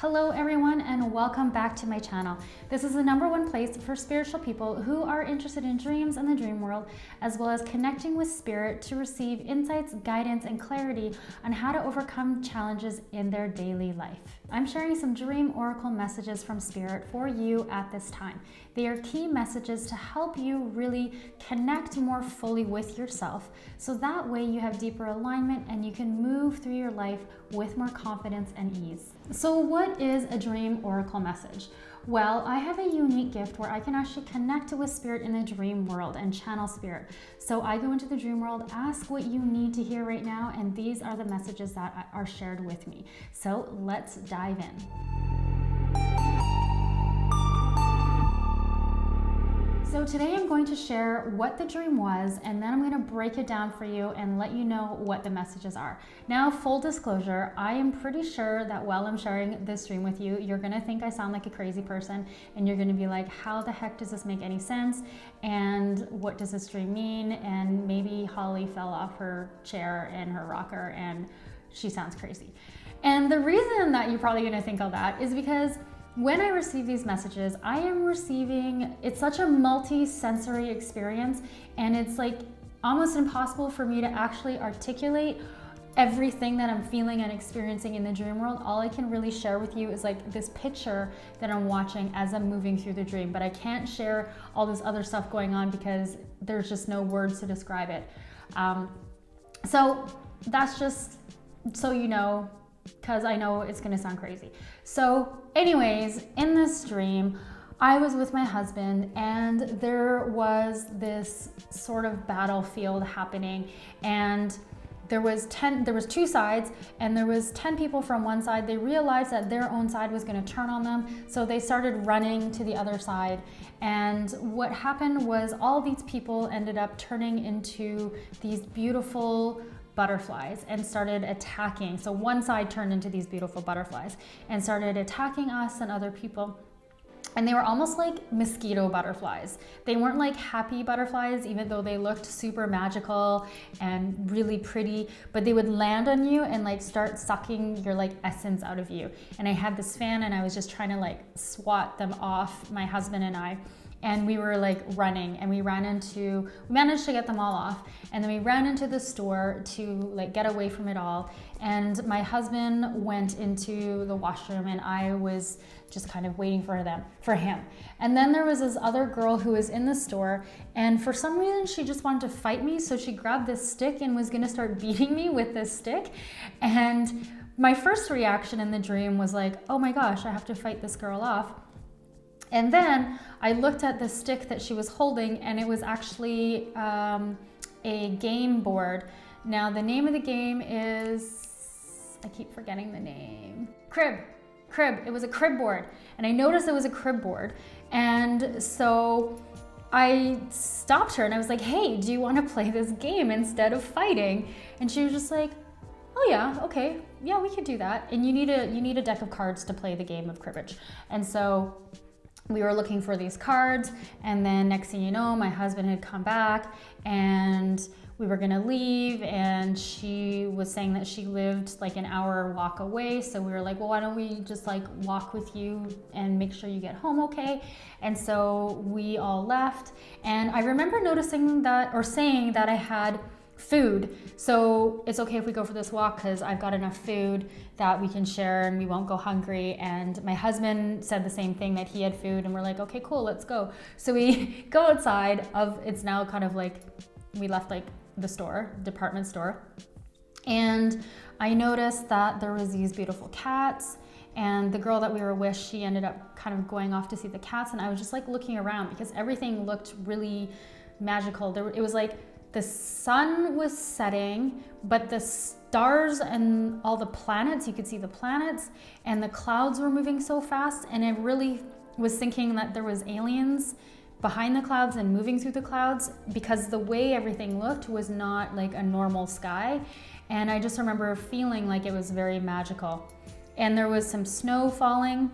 Hello everyone, and welcome back to my channel. This is the #1 place for spiritual people who are interested in dreams and the dream world, as well as connecting with spirit to receive insights, guidance, and clarity on how to overcome challenges in their daily life. I'm sharing some dream oracle messages from spirit for you at this time. They are key messages to help you really connect more fully with yourself, so that way you have deeper alignment and you can move through your life with more confidence and ease. So what is a dream oracle message? Well, I have a unique gift where I can actually connect with spirit in the dream world and channel spirit. So I go into the dream world, ask what you need to hear right now, and these are the messages that are shared with me. So let's dive in. So today I'm going to share what the dream was, and then I'm going to break it down for you and let you know what the messages are. Now, full disclosure, I am pretty sure that while I'm sharing this dream with you, you're going to think I sound like a crazy person, and you're going to be like, how the heck does this make any sense? And what does this dream mean? And maybe Holly fell off her chair and her rocker and she sounds crazy. And the reason that you're probably going to think all that is because when I receive these messages, I am receiving, it's such a multi-sensory experience, and it's like almost impossible for me to actually articulate everything that I'm feeling and experiencing in the dream world. All I can really share with you is like this picture that I'm watching as I'm moving through the dream, but I can't share all this other stuff going on because there's just no words to describe it. So that's just so you know, because I know it's gonna sound crazy. So anyways, in this dream, I was with my husband and there was this sort of battlefield happening, and there was two sides, and there was 10 people from one side. They realized that their own side was gonna turn on them, so they started running to the other side. And what happened was all these people ended up turning into these beautiful butterflies and started attacking. So one side turned into these beautiful butterflies and started attacking us and other people. And they were almost like mosquito butterflies. They weren't like happy butterflies, even though they looked super magical and really pretty, but they would land on you and like start sucking your like essence out of you. And I had this fan and I was just trying to like swat them off, my husband and I. And we were like running, and we managed to get them all off. And then we ran into the store to like get away from it all. And my husband went into the washroom and I was just kind of waiting for him. And then there was this other girl who was in the store, and for some reason she just wanted to fight me. So she grabbed this stick and was gonna start beating me with this stick. And my first reaction in the dream was like, oh my gosh, I have to fight this girl off. And then I looked at the stick that she was holding, and it was actually a game board. Now the name of the game is, I keep forgetting the name. Crib. It was a crib board. And I noticed it was a crib board. And so I stopped her and I was like, hey, do you want to play this game instead of fighting? And she was just like, oh yeah, okay. Yeah, we could do that. And you need a deck of cards to play the game of cribbage. And so we were looking for these cards, and then next thing you know, my husband had come back and we were gonna leave, and she was saying that she lived like an hour walk away. So we were like, well, why don't we just like walk with you and make sure you get home okay? And so we all left, and I remember noticing that, or saying that I had food. So it's okay if we go for this walk because I've got enough food that we can share and we won't go hungry. And my husband said the same thing, that he had food, and we're like, okay, cool, let's go. So we go outside of, it's now kind of like, we left like the store, department store. And I noticed that there was these beautiful cats, and the girl that we were with, she ended up kind of going off to see the cats. And I was just like looking around because everything looked really magical. It was like, the sun was setting, but the stars and all the planets, you could see the planets, and the clouds were moving so fast. And I really was thinking that there was aliens behind the clouds and moving through the clouds, because the way everything looked was not like a normal sky. And I just remember feeling like it was very magical. And there was some snow falling,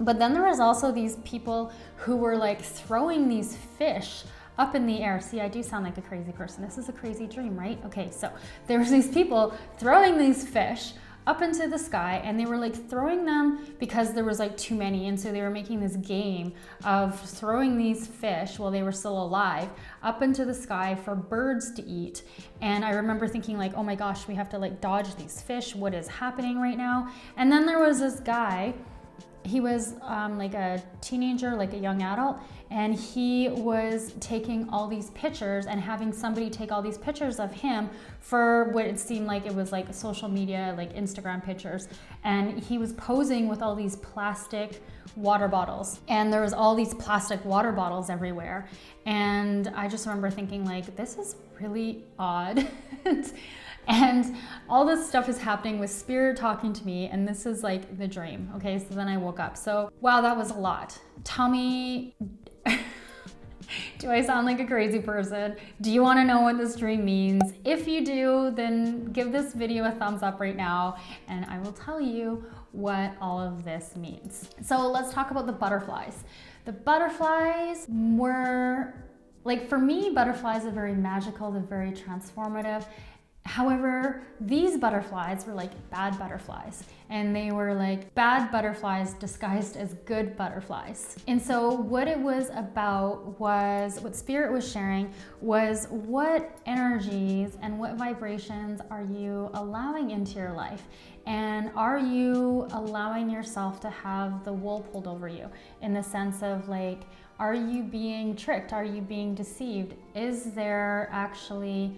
but then there was also these people who were like throwing these fish up in the air. See, I do sound like a crazy person. This is a crazy dream, right? Okay, so there was these people throwing these fish up into the sky, and they were like throwing them because there was like too many. And so they were making this game of throwing these fish while they were still alive up into the sky for birds to eat. And I remember thinking like, oh my gosh, we have to like dodge these fish. What is happening right now? And then there was this guy. He was like a teenager, like a young adult, and he was taking all these pictures and having somebody take all these pictures of him for what it seemed like it was like social media, like Instagram pictures. And he was posing with all these plastic water bottles, and there was all these plastic water bottles everywhere. And I just remember thinking like, this is really odd. And all this stuff is happening with spirit talking to me, and this is like the dream. Okay, so then I woke up. So wow, that was a lot. Tell me, do I sound like a crazy person? Do you want to know what this dream means? If you do, then give this video a thumbs up right now, and I will tell you what all of this means. So let's talk about the butterflies. The butterflies were, like, for me, butterflies are very magical, they're very transformative. However, these butterflies were like bad butterflies, and they were like bad butterflies disguised as good butterflies. And so what it was about was, what Spirit was sharing was, what energies and what vibrations are you allowing into your life? And are you allowing yourself to have the wool pulled over you, in the sense of like, are you being tricked? Are you being deceived? Is there actually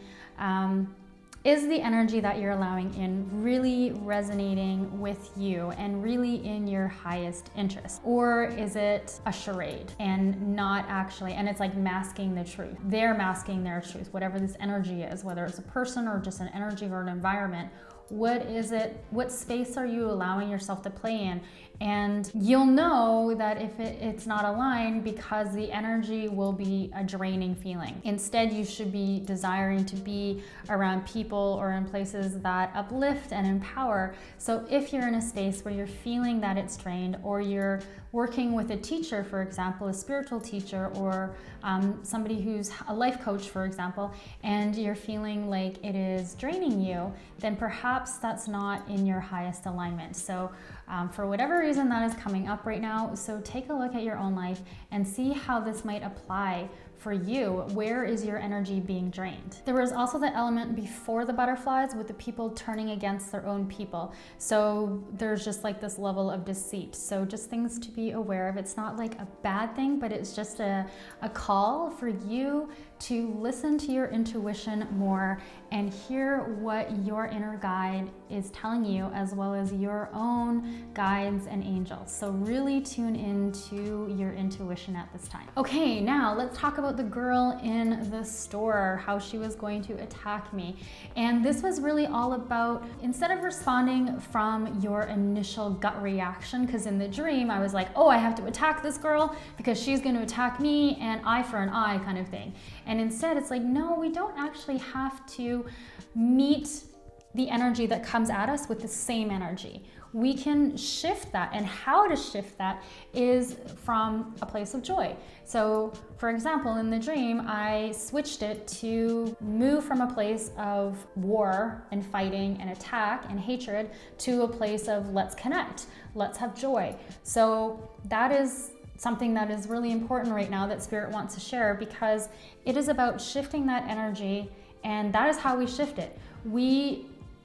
is the energy that you're allowing in really resonating with you and really in your highest interest? Or is it a charade and not actually, and it's like masking the truth? They're masking their truth, whatever this energy is, whether it's a person or just an energy or an environment. What is it? What space are you allowing yourself to play in? And you'll know that if it's not aligned, because the energy will be a draining feeling. Instead, you should be desiring to be around people or in places that uplift and empower. So if you're in a space where you're feeling that it's drained, or you're working with a teacher, for example, a spiritual teacher, or somebody who's a life coach, for example, and you're feeling like it is draining you, then perhaps that's not in your highest alignment. So for whatever reason that is coming up right now, so take a look at your own life and see how this might apply for you. Where is your energy being drained? There was also the element before the butterflies with the people turning against their own people. So there's just like this level of deceit. So just things to be aware of. It's not like a bad thing, but it's just a call for you to listen to your intuition more and hear what your inner guide is telling you, as well as your own guides and angels. So really tune into your intuition at this time. Okay, now let's talk about the girl in the store, how she was going to attack me. And this was really all about, instead of responding from your initial gut reaction, because in the dream I was like, oh, I have to attack this girl because she's going to attack me, and eye for an eye kind of thing. And instead it's like, no, we don't actually have to meet the energy that comes at us with the same energy. We can shift that, and how to shift that is from a place of joy. So for example, in the dream, I switched it to move from a place of war and fighting and attack and hatred to a place of let's connect, let's have joy. So that is something that is really important right now that Spirit wants to share, because it is about shifting that energy, and that is how we shift it.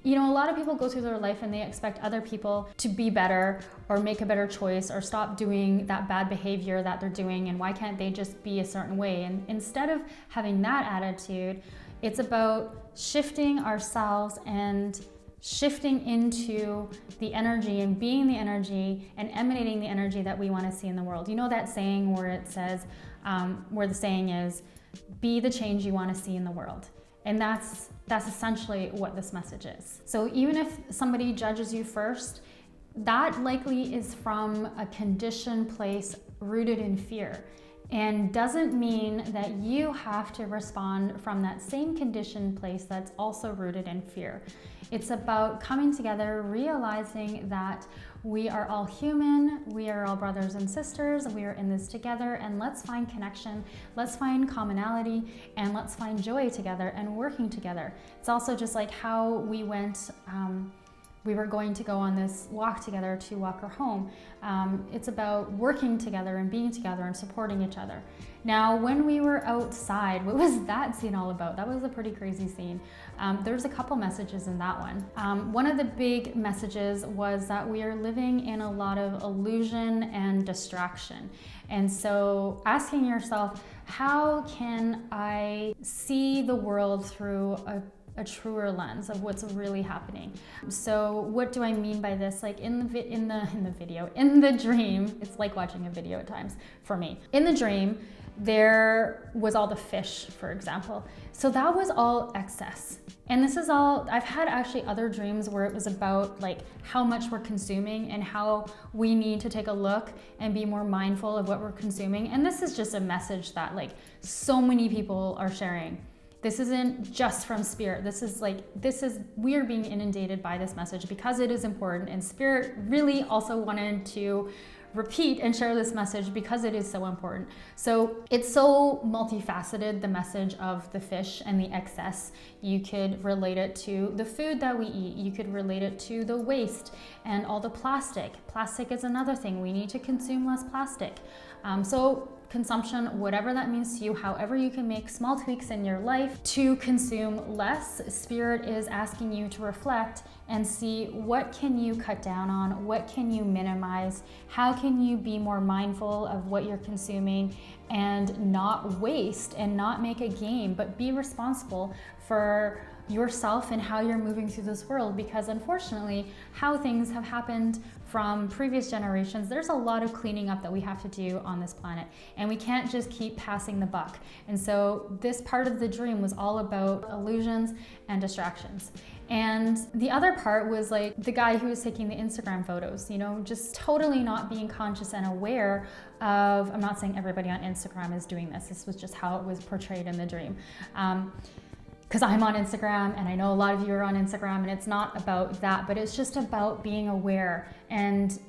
You know, a lot of people go through their life and they expect other people to be better or make a better choice or stop doing that bad behavior that they're doing, and why can't they just be a certain way? And instead of having that attitude, it's about shifting ourselves and shifting into the energy and being the energy and emanating the energy that we want to see in the world. You know that saying where it says, where the saying is, be the change you want to see in the world. And that's essentially what this message is. So even if somebody judges you first, that likely is from a conditioned place rooted in fear, and doesn't mean that you have to respond from that same conditioned place that's also rooted in fear. It's about coming together, realizing that we are all human, we are all brothers and sisters, we are in this together, and let's find connection, let's find commonality, and let's find joy together and working together. It's also just like how we went we were going to go on this walk together to walk her home. It's about working together and being together and supporting each other. Now, when we were outside, what was that scene all about? That was a pretty crazy scene. There's a couple messages in that one. One of the big messages was that we are living in a lot of illusion and distraction. And so asking yourself, how can I see the world through a truer lens of what's really happening? So what do I mean by this? Like in the dream, it's like watching a video at times for me. In the dream, there was all the fish, for example. So that was all excess. And this is all, I've had actually other dreams where it was about like how much we're consuming and how we need to take a look and be more mindful of what we're consuming. And this is just a message that like so many people are sharing. This isn't just from Spirit. We are being inundated by this message because it is important, and Spirit really also wanted to repeat and share this message because it is so important. So it's so multifaceted, the message of the fish and the excess. You could relate it to the food that we eat. You could relate it to the waste and all the plastic. Plastic is another thing. We need to consume less plastic. So consumption, whatever that means to you, however you can make small tweaks in your life to consume less, Spirit is asking you to reflect and see what can you cut down on, what can you minimize, how can you be more mindful of what you're consuming and not waste and not make a game, but be responsible for yourself and how you're moving through this world. Because unfortunately, how things have happened from previous generations, there's a lot of cleaning up that we have to do on this planet, and we can't just keep passing the buck. And so this part of the dream was all about illusions and distractions. And the other part was like the guy who was taking the Instagram photos, you know, just totally not being conscious and aware of, I'm not saying everybody on Instagram is doing this. This was just how it was portrayed in the dream. Because I'm on Instagram and I know a lot of you are on Instagram, and it's not about that, but it's just about being aware and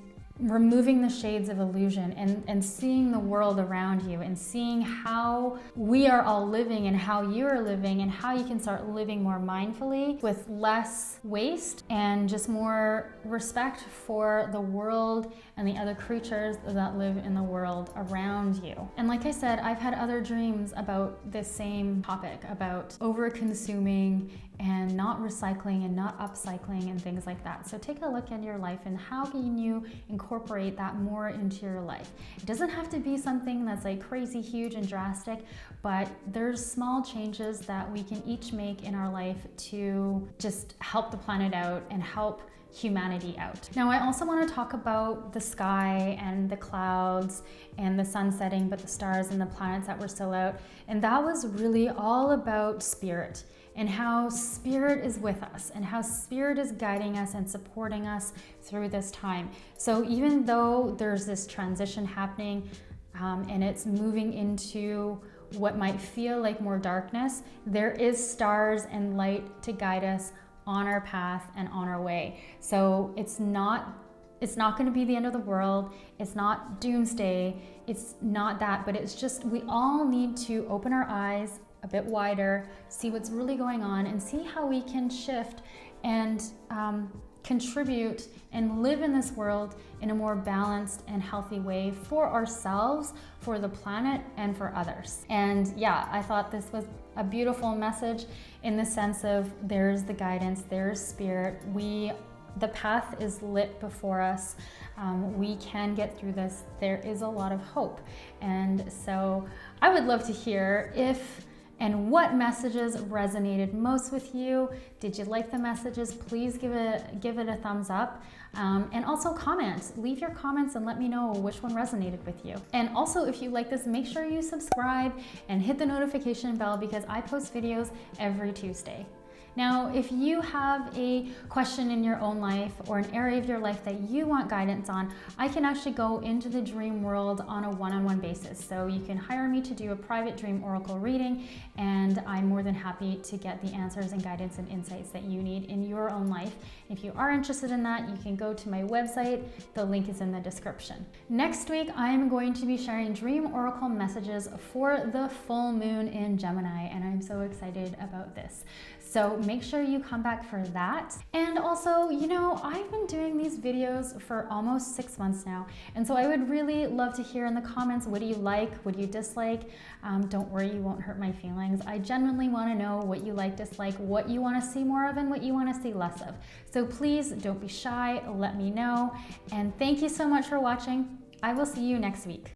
removing the shades of illusion and seeing the world around you and seeing how we are all living and how you are living and how you can start living more mindfully with less waste and just more respect for the world and the other creatures that live in the world around you. And like I said, I've had other dreams about this same topic, about over-consuming and not recycling and not upcycling and things like that. So take a look at your life and how can you incorporate that more into your life. It doesn't have to be something that's like crazy huge and drastic, but there's small changes that we can each make in our life to just help the planet out and help humanity out. Now, I also want to talk about the sky and the clouds and the sun setting, but the stars and the planets that were still out. And that was really all about Spirit and how Spirit is with us and how Spirit is guiding us and supporting us through this time. So even though there's this transition happening and it's moving into what might feel like more darkness, there is stars and light to guide us on our path and on our way. So it's not going to be the end of the world. It's not doomsday. It's not that, but it's just, we all need to open our eyes a bit wider, see what's really going on, and see how we can shift and contribute and live in this world in a more balanced and healthy way for ourselves, for the planet, and for others. And yeah, I thought this was a beautiful message in the sense of there's the guidance, there's Spirit. The path is lit before us. We can get through this. There is a lot of hope. And so I would love to hear if and what messages resonated most with you. Did you like the messages? Please give it a thumbs up. And also comment. Leave your comments and let me know which one resonated with you. And also, if you like this, make sure you subscribe and hit the notification bell because I post videos every Tuesday. Now, if you have a question in your own life or an area of your life that you want guidance on, I can actually go into the dream world on a one-on-one basis. So you can hire me to do a private dream oracle reading, and I'm more than happy to get the answers and guidance and insights that you need in your own life. If you are interested in that, you can go to my website. The link is in the description. Next week, I am going to be sharing dream oracle messages for the full moon in Gemini, and I'm so excited about this. So make sure you come back for that. And also, you know, I've been doing these videos for almost 6 months now. And so I would really love to hear in the comments, what do you like? What do you dislike? Don't worry, you won't hurt my feelings. I genuinely want to know what you like, dislike, what you want to see more of and what you want to see less of. So please don't be shy, let me know. And thank you so much for watching. I will see you next week.